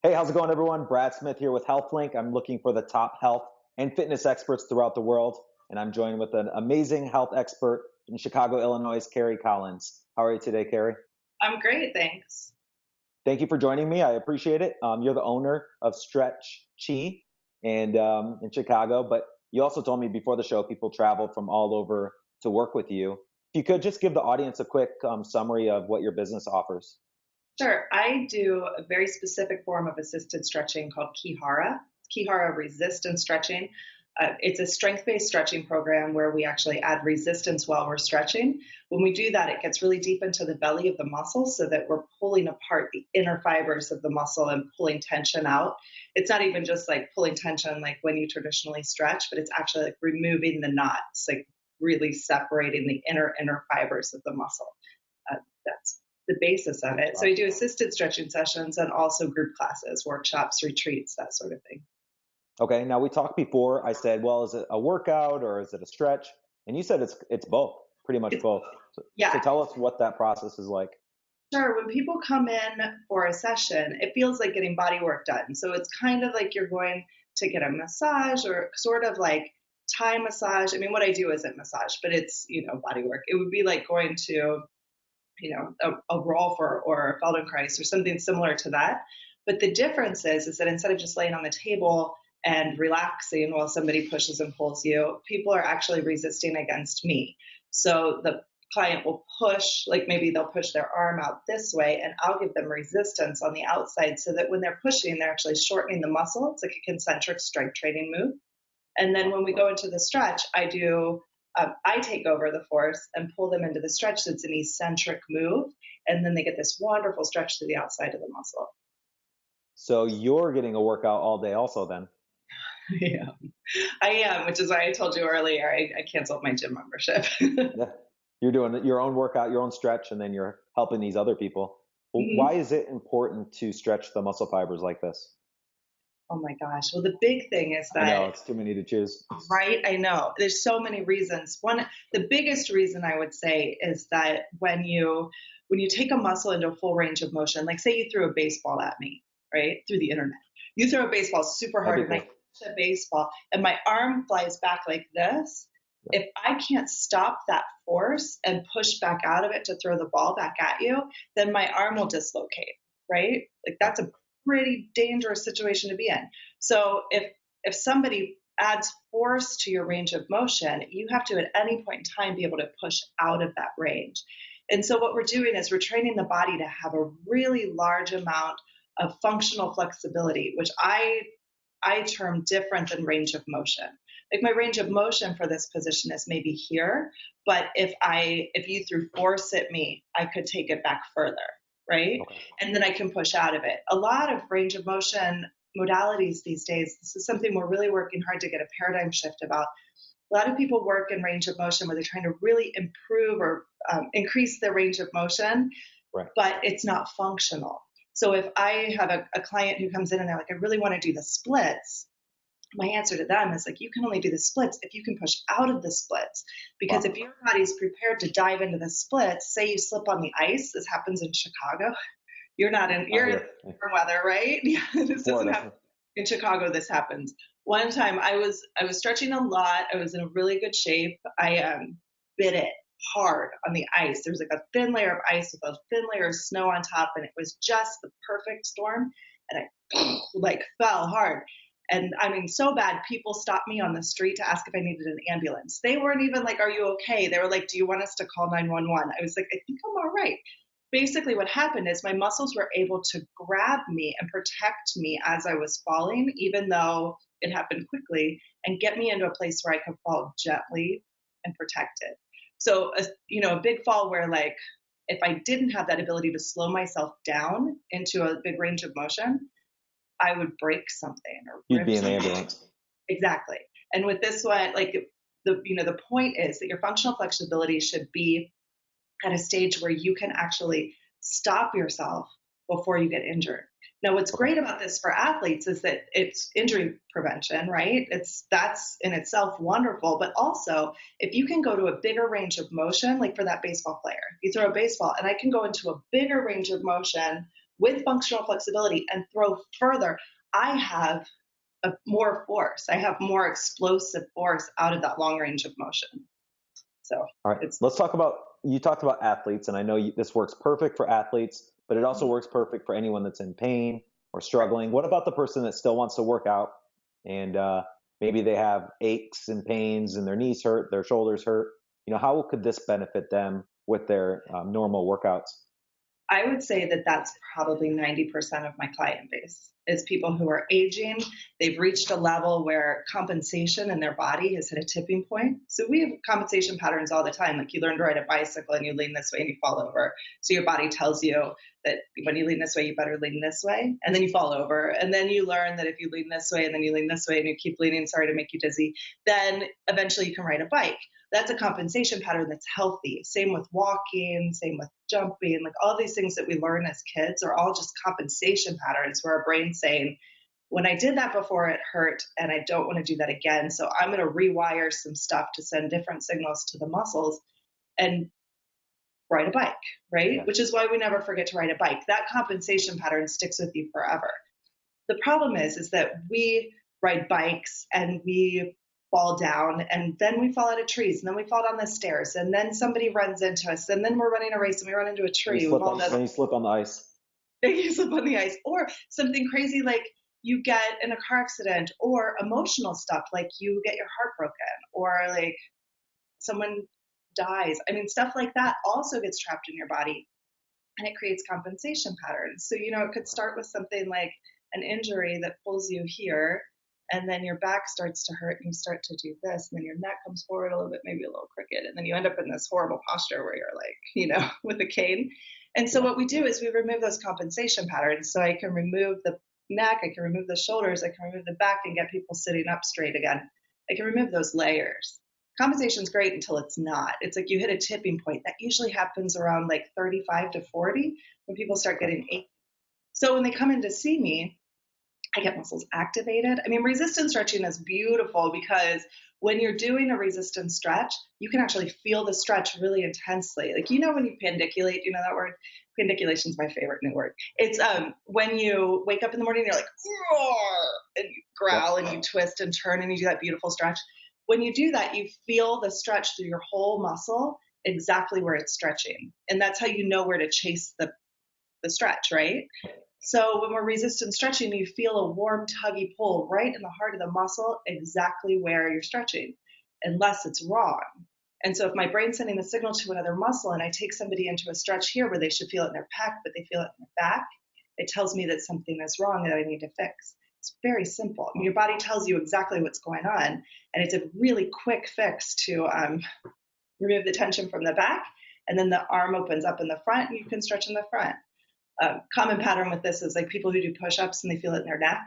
Hey, how's it going, everyone? Brad Smith here with HylthLink. I'm looking for the top health and fitness experts throughout the world, and I'm joined with an amazing health expert in Chicago, Illinois, Carrie Collins. How are you today, Carrie? I'm great, thanks. Thank you for joining me. I appreciate it. You're the owner of Stretch Chi and in Chicago, but you also told me before the show people travel from all over to work with you. If you could just give the audience a quick summary of what your business offers. Sure, I do a very specific form of assisted stretching called Ki-Hara. Ki-Hara resistance stretching. It's a strength-based stretching program where we actually add resistance while we're stretching. When we do that, it gets really deep into the belly of the muscle so that we're pulling apart the inner fibers of the muscle and pulling tension out. It's not even just like pulling tension like when you traditionally stretch, but it's actually like removing the knots, like really separating the inner fibers of the muscle. That's the basis of it. So Wow. we do assisted stretching sessions and also group classes, workshops, retreats, that sort of thing. Okay, now we talked before. I said, well, is it a workout or is it a stretch? And you said it's both, pretty much It's, both. So yeah, tell us what that process is like. sure. When people come in for a session, it feels like getting body work done. So it's kind of like you're going to get a massage or sort of like Thai massage. I mean, what I do isn't massage, but it's, body work. It would be like going to, a Rolf or a Feldenkrais or something similar to that. But the difference is that instead of just laying on the table and relaxing while somebody pushes and pulls you, people are actually resisting against me. So the client will push, like maybe they'll push their arm out this way, and I'll give them resistance on the outside so that when they're pushing, they're actually shortening the muscle. It's like a concentric strength training move. And then when we go into the stretch, I take over the force and pull them into the stretch. So it's an eccentric move. And then they get this wonderful stretch to the outside of the muscle. So you're getting a workout all day also then. Yeah, I am, which is why I told you earlier, I canceled my gym membership. Yeah. You're doing your own workout, your own stretch, and then you're helping these other people. Well, why Mhm. is it important to stretch the muscle fibers like this? Oh my gosh. Well, the big thing is I know that, it's too many to choose. right? I know there's so many reasons. The biggest reason I would say is that when you take a muscle into a full range of motion, like say you threw a baseball at me, right, through the internet, you throw a baseball super That'd hard be and I cool. catch a baseball and my arm flies back like this. Yeah. If I can't stop that force and push back out of it to throw the ball back at you, then my arm will dislocate, right? Like Yeah. that's a pretty dangerous situation to be in. So if somebody adds force to your range of motion, you have to at any point in time be able to push out of that range. And so what we're doing is we're training the body to have a really large amount of functional flexibility, which I term different than range of motion. Like my range of motion for this position is maybe here, but if you threw force at me, I could take it back further, right? Okay. And then I can push out of it. A lot of range of motion modalities these days, this is something we're really working hard to get a paradigm shift about. A lot of people work in range of motion where they're trying to really improve or increase their range of motion, Right. but it's not functional. So if I have a client who comes in and they're like, I really want to do the splits, my answer to them is like, you can only do the splits if you can push out of the splits. Because if Wow. your body's prepared to dive into the splits, say you slip on the ice, this happens in Chicago. Out You're in here, warm weather, right? Yeah, this doesn't happen Florida. in Chicago. This happens. One time I was stretching a lot. I was in a really good shape. I bit it hard on the ice. There was like a thin layer of ice with a thin layer of snow on top, and it was just the perfect storm. And I like fell hard. And I mean, so bad, people stopped me on the street to ask if I needed an ambulance. They weren't even like, are you okay? They were like, do you want us to call 911? I was like, I think I'm all right. Basically, what happened is my muscles were able to grab me and protect me as I was falling, even though it happened quickly, and get me into a place where I could fall gently and protected. So, a big fall where like, if I didn't have that ability to slow myself down into a big range of motion, I would break something or You'd rip be in the something. ambulance. Exactly. And with this one, like the point is that your functional flexibility should be at a stage where you can actually stop yourself before you get injured. Now, what's Okay. great about this for athletes is that it's injury prevention, right? That's in itself wonderful, but also if you can go to a bigger range of motion, like for that baseball player, you throw a baseball and I can go into a bigger range of motion with functional flexibility and throw further, I have more force. I have more explosive force out of that long range of motion. So all right, let's talk about, you talked about athletes, and I know this works perfect for athletes, but it also works perfect for anyone that's in pain or struggling. What about the person that still wants to work out and maybe they have aches and pains and their knees hurt, their shoulders hurt? How could this benefit them with their normal workouts? I would say that that's probably 90% of my client base is people who are aging. They've reached a level where compensation in their body has hit a tipping point. So we have compensation patterns all the time. Like you learn to ride a bicycle and you lean this way and you fall over. So your body tells you that when you lean this way, you better lean this way. And then you fall over. And then you learn that if you lean this way and then you lean this way and you keep leaning, sorry to make you dizzy, then eventually you can ride a bike. That's a compensation pattern that's healthy. Same with walking, same with jumping, like all these things that we learn as kids are all just compensation patterns where our brain's saying, when I did that before, it hurt and I don't want to do that again. So I'm going to rewire some stuff to send different signals to the muscles and ride a bike, right? Yeah. Which is why we never forget to ride a bike. That compensation pattern sticks with you forever. The problem is that we ride bikes and we fall down and then we fall out of trees and then we fall down the stairs and then somebody runs into us and then we're running a race and we run into a tree. Then you slip on the ice. You slip on the ice, or something crazy like you get in a car accident, or emotional stuff like you get your heart broken or like someone dies. I mean, stuff like that also gets trapped in your body and it creates compensation patterns. So, it could start with something like an injury that pulls you here, and then your back starts to hurt and you start to do this, and then your neck comes forward a little bit, maybe a little crooked, and then you end up in this horrible posture where you're like, with a cane. And so what we do is we remove those compensation patterns. So I can remove the neck, I can remove the shoulders, I can remove the back and get people sitting up straight again. I can remove those layers. Compensation is great until it's not. It's like you hit a tipping point. That usually happens around like 35 to 40 when people start getting achy. So when they come in to see me, I get muscles activated. I mean, resistance stretching is beautiful because when you're doing a resistance stretch, you can actually feel the stretch really intensely. Like, when you pandiculate, you know that word? Pandiculation is my favorite new word. It's when you wake up in the morning, you're like, roar, and you growl and you twist and turn and you do that beautiful stretch. When you do that, you feel the stretch through your whole muscle exactly where it's stretching. And that's how you know where to chase the stretch, right? So when we're resistance stretching, you feel a warm, tuggy pull right in the heart of the muscle, exactly where you're stretching, unless it's wrong. And so if my brain's sending a signal to another muscle and I take somebody into a stretch here where they should feel it in their pec, but they feel it in their back, it tells me that something is wrong that I need to fix. It's very simple. I mean, your body tells you exactly what's going on, and it's a really quick fix to remove the tension from the back, and then the arm opens up in the front and you can stretch in the front. Common pattern with this is like people who do push-ups and they feel it in their neck.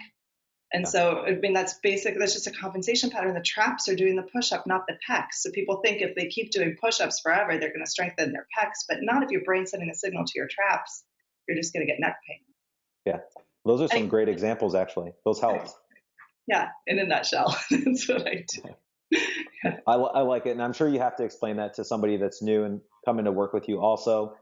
And so, I mean, that's just a compensation pattern. The traps are doing the push-up, not the pecs. So people think if they keep doing push-ups forever, they're going to strengthen their pecs, but not if your brain's sending a signal to your traps. You're just going to get neck pain. Yeah. Those are some great examples, actually. Those help. Yeah. In a nutshell, that's what I do. Yeah. I like it. And I'm sure you have to explain that to somebody that's new and coming to work with you also.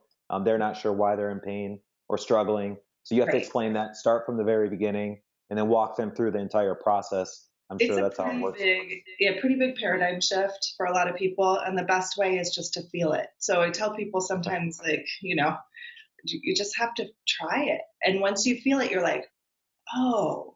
They're not sure why they're in pain or struggling. So you have to explain that, start from the very beginning, and then walk them through the entire process. I'm sure that's how it works. Pretty big paradigm shift for a lot of people. And the best way is just to feel it. So I tell people sometimes, like, you just have to try it. And once you feel it, you're like, oh,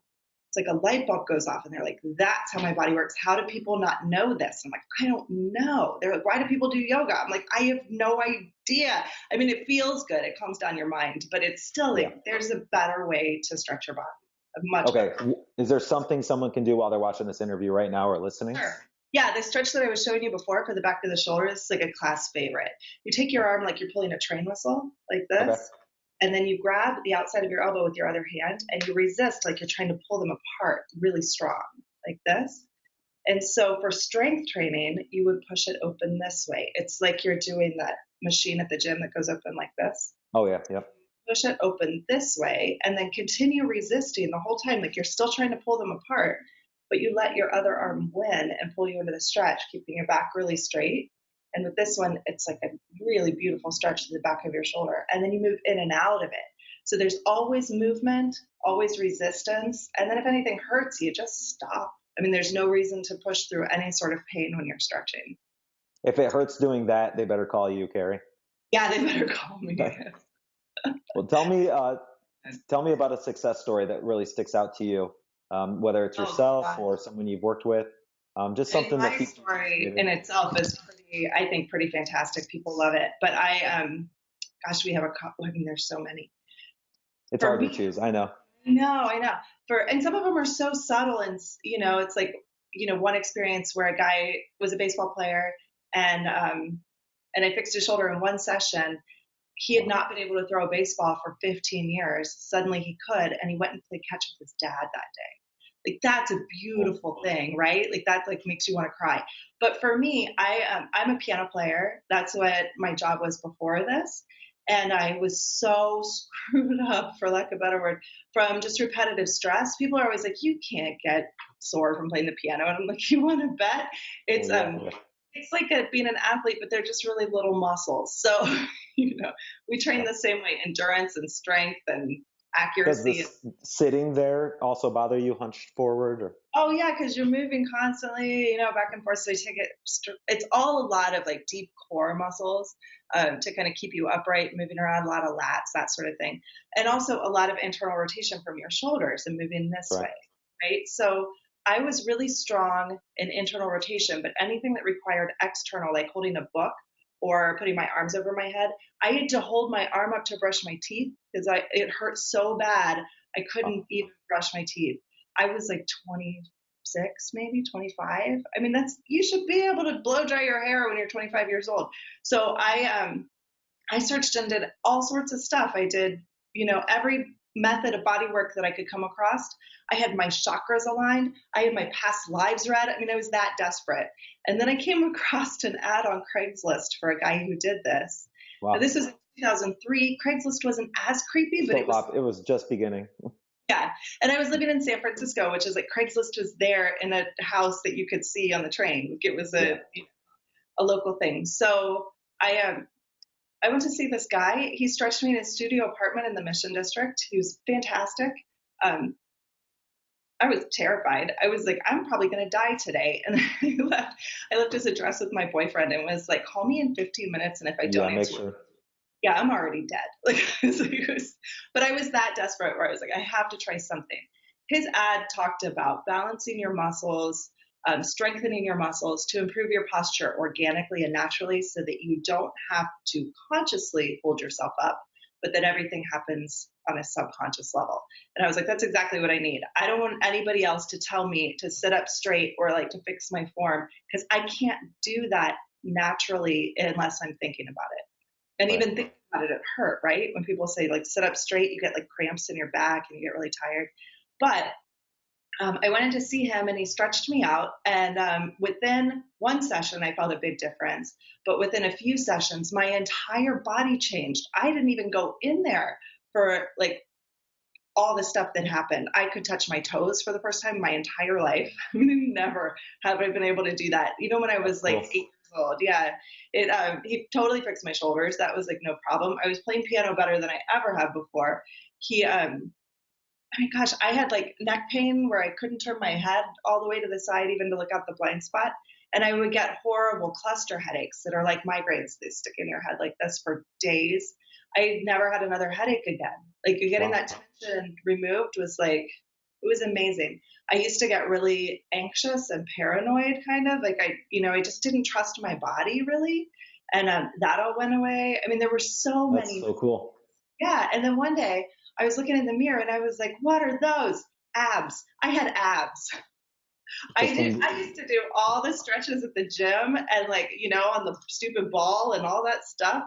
it's like a light bulb goes off and they're like, that's how my body works. How do people not know this? I'm like, I don't know. They're like, why do people do yoga? I'm like, I have no idea. I mean, it feels good. It calms down your mind, but it's still like, there's a better way to stretch your body. Better. Is there something someone can do while they're watching this interview right now or listening? Sure. Yeah, the stretch that I was showing you before for the back of the shoulders is like a class favorite. You take your arm like you're pulling a train whistle, like this. Okay. And then you grab the outside of your elbow with your other hand and you resist like you're trying to pull them apart really strong, like this. And so for strength training, you would push it open this way. It's like you're doing that machine at the gym that goes open like this. Oh, yeah. Yep. Push it open this way and then continue resisting the whole time. Like you're still trying to pull them apart, but you let your other arm win and pull you into the stretch, keeping your back really straight. And with this one, it's like a really beautiful stretch to the back of your shoulder. And then you move in and out of it. So there's always movement, always resistance. And then if anything hurts, you just stop. I mean, there's no reason to push through any sort of pain when you're stretching. If it hurts doing that, they better call you, Carrie. Yeah, they better call me. Well, tell me about a success story that really sticks out to you, whether it's yourself or someone you've worked with. Just something and my that story in itself is pretty, I think, pretty fantastic. People love it. But gosh, we have a couple. I mean, there's so many. It's hard to choose. I know. I know. And some of them are so subtle, and it's like, one experience where a guy was a baseball player, and I fixed his shoulder in one session. He had not been able to throw a baseball for 15 years. Suddenly he could, and he went and played catch with his dad that day. Like, that's a beautiful thing, right? Like, that like makes you want to cry. But for me, I'm a piano player. That's what my job was before this. And I was so screwed up, for lack of a better word, from just repetitive stress. People are always like, you can't get sore from playing the piano. And I'm like, you want to bet? It's like being an athlete, but they're just really little muscles. So, we train the same way, endurance and strength and accuracy. Does this sitting there also bother you, hunched forward? Or? Oh yeah, because you're moving constantly, back and forth. So you take it. It's all a lot of like deep core muscles to kind of keep you upright, moving around, a lot of lats, that sort of thing, and also a lot of internal rotation from your shoulders and moving this way, right? So I was really strong in internal rotation, but anything that required external, like holding a book or putting my arms over my head, I had to hold my arm up to brush my teeth because it hurt so bad I couldn't even brush my teeth. I was like 26, maybe 25. I mean, you should be able to blow dry your hair when you're 25 years old. So I searched and did all sorts of stuff. I did, every method of body work that I could come across. I had my chakras aligned. I had my past lives read. I mean, I was that desperate. And then I came across an ad on Craigslist for a guy who did this. Wow. Now, this was in 2003. Craigslist wasn't as creepy, but it was just beginning. Yeah. And I was living in San Francisco, which is like Craigslist was there in a house that you could see on the train. It was a local thing. So I went to see this guy. He stretched me in his studio apartment in the Mission District. He was fantastic. I was terrified. I was like, I'm probably going to die today. And I left his address with my boyfriend and was like, call me in 15 minutes. And if I don't answer, I'm already dead. Like, but I was that desperate where I was like, I have to try something. His ad talked about balancing your muscles, strengthening your muscles to improve your posture organically and naturally so that you don't have to consciously hold yourself up, but that everything happens on a subconscious level. And I was like, that's exactly what I need. I don't want anybody else to tell me to sit up straight or like to fix my form, because I can't do that naturally unless I'm thinking about it. And even thinking about it hurt, right? When people say like sit up straight, you get like cramps in your back and you get really tired. But I went in to see him and he stretched me out. And within one session, I felt a big difference. But within a few sessions, my entire body changed. I didn't even go in there for like all the stuff that happened. I could touch my toes for the first time in my entire life. Never have I been able to do that. Even when I was like 8 years old. Yeah. He totally fixed my shoulders. That was like no problem. I was playing piano better than I ever have before. I mean, gosh, I had like neck pain where I couldn't turn my head all the way to the side, even to look out the blind spot. And I would get horrible cluster headaches that are like migraines. They stick in your head like this for days. I never had another headache again. Like getting that tension removed was like, it was amazing. I used to get really anxious and paranoid kind of like I just didn't trust my body really. And that all went away. I mean, there were so many. That's so cool. Yeah. And then one day I was looking in the mirror and I was like, what are those? Abs. I had abs. I used to do all the stretches at the gym and like, on the stupid ball and all that stuff.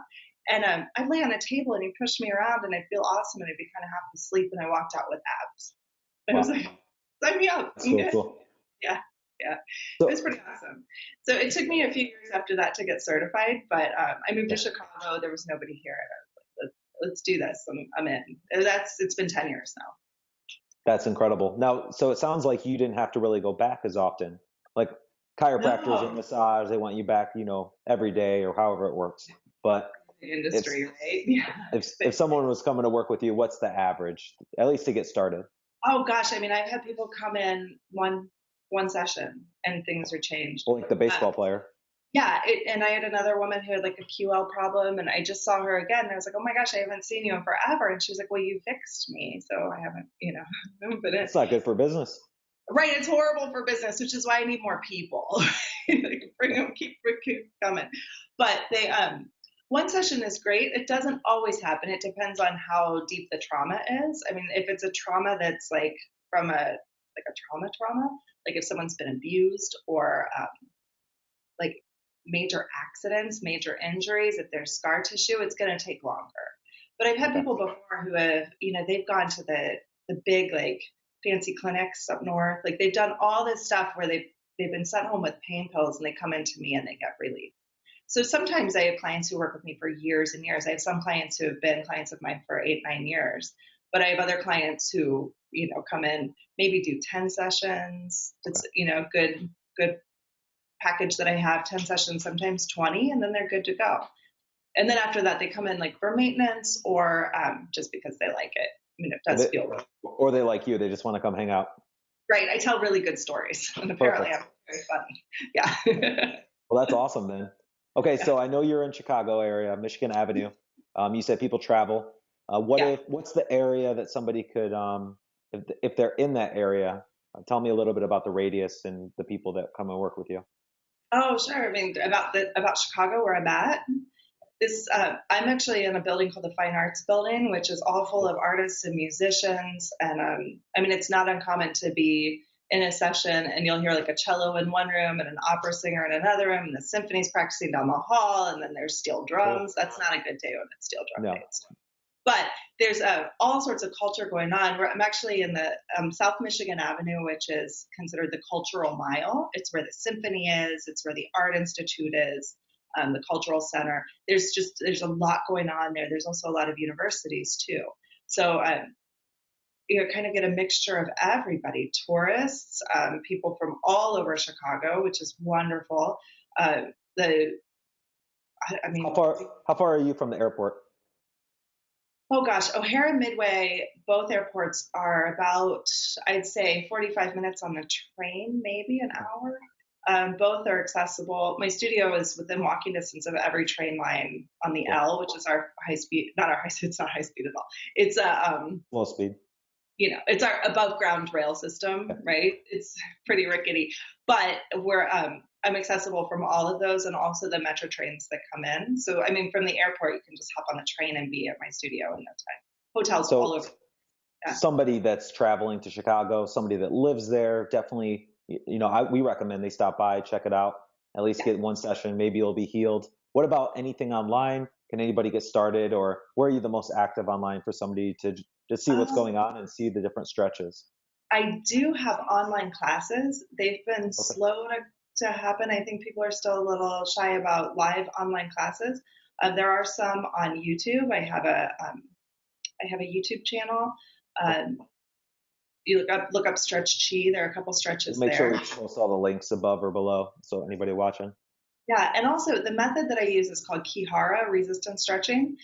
And I'd lay on a table and he'd push me around and I'd feel awesome and I'd be kind of half asleep and I walked out with abs. And I was like, sign me up. That's so cool. Yeah. So, it was pretty awesome. So it took me a few years after that to get certified, but I moved to Chicago. There was nobody here. Let's do this. I'm in. It's been 10 years now. That's incredible. Now, so it sounds like you didn't have to really go back as often. Like chiropractors and massage, they want you back, every day or however it works. But If industry, right? Yeah. if someone was coming to work with you, what's the average, at least to get started? Oh gosh, I mean, I've had people come in one session and things are changed. Well, like the baseball player. Yeah, and I had another woman who had like a QL problem, and I just saw her again, and I was like, oh my gosh, I haven't seen you in forever, and she was like, well, you fixed me, so I haven't, I haven't been in. It's not good for business. Right, it's horrible for business, which is why I need more people. Bring them, keep coming. But they, one session is great. It doesn't always happen. It depends on how deep the trauma is. I mean, if it's a trauma that's like from a trauma, like if someone's been abused or like major accidents, major injuries, if there's scar tissue, it's going to take longer. But I've had people before who have, they've gone to the big like fancy clinics up north. Like they've done all this stuff where they've been sent home with pain pills and they come into me and they get relief. So sometimes I have clients who work with me for years and years. I have some clients who have been clients of mine for 8-9 years, but I have other clients who, come in, maybe do 10 sessions. It's, good package that I have, 10 sessions, sometimes 20, and then they're good to go. And then after that, they come in like for maintenance or just because they like it. I mean, it does feel good. Or they like you. They just want to come hang out. Right. I tell really good stories. And apparently I'm very funny. Yeah. Well, that's awesome then. Okay. So I know you're in Chicago area, Michigan Avenue. You said people travel. What's the area that somebody could, if they're in that area, tell me a little bit about the radius and the people that come and work with you. Oh, sure. I mean, about Chicago where I'm at. I'm actually in a building called the Fine Arts Building, which is all full of artists and musicians. And I mean, it's not uncommon to be in a session and you'll hear like a cello in one room and an opera singer in another room, and the symphony's practicing down the hall, and then there's steel drums. Cool. That's not a good day when it's steel drum day. But there's all sorts of culture going on. I'm actually in the South Michigan Avenue, which is considered the cultural mile. It's where the symphony is. It's where the Art Institute is. The cultural center. There's a lot going on there. There's also a lot of universities too. So you kind of get a mixture of everybody, tourists, people from all over Chicago, which is wonderful. I mean, how far are you from the airport? Oh gosh, O'Hare and Midway, both airports are about, I'd say 45 minutes on the train, maybe an hour. Both are accessible. My studio is within walking distance of every train line on the L, which is our high speed, not our high speed, it's not high speed at all. It's low speed. It's our above ground rail system, right? It's pretty rickety, but I'm accessible from all of those and also the metro trains that come in. So, I mean, from the airport, you can just hop on the train and be at my studio in no time. Hotels all over. Yeah. Somebody that's traveling to Chicago, somebody that lives there, definitely, we recommend they stop by, check it out, at least get one session. Maybe you'll be healed. What about anything online? Can anybody get started, or where are you the most active online for somebody to just see what's going on and see the different stretches? I do have online classes. They've been slow to happen. I think people are still a little shy about live online classes. There are some on YouTube. I have a YouTube channel. You look up Stretch Chi. There are a couple stretches there. Make sure we post all the links above or below, so anybody watching. Yeah, and also the method that I use is called Ki-Hara, resistance stretching.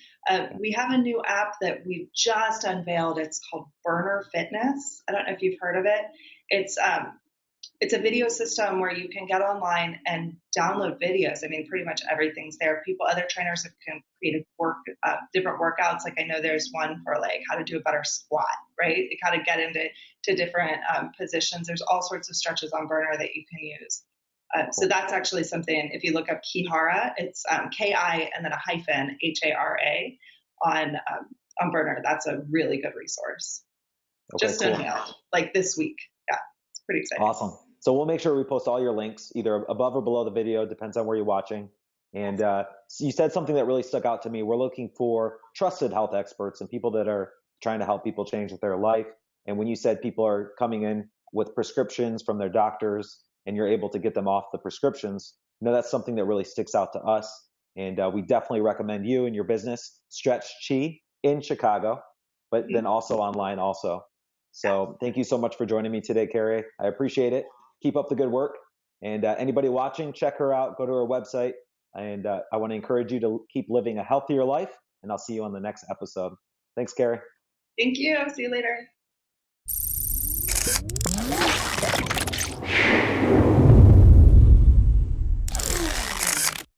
We have a new app that we've just unveiled. It's called Burner Fitness. I don't know if you've heard of it. It's a video system where you can get online and download videos. I mean, pretty much everything's there. Other trainers have created different workouts. Like I know there's one for like how to do a better squat, right? How to get into different positions. There's all sorts of stretches on Burner that you can use. So that's actually something, if you look up Ki-Hara, it's Ki and then a hyphen, Hara on Burner. That's a really good resource. Okay, just unveiled, like this week. Yeah, it's pretty exciting. Awesome. So we'll make sure we post all your links, either above or below the video, depends on where you're watching. And you said something that really stuck out to me. We're looking for trusted health experts and people that are trying to help people change with their life. And when you said people are coming in with prescriptions from their doctors and you're able to get them off the prescriptions, that's something that really sticks out to us. And we definitely recommend you and your business, Stretch Chi, in Chicago, but then also online also. So thank you so much for joining me today, Carrie. I appreciate it. Keep up the good work. And anybody watching, check her out. Go to her website. And I want to encourage you to keep living a healthier life. And I'll see you on the next episode. Thanks, Carrie. Thank you. See you later.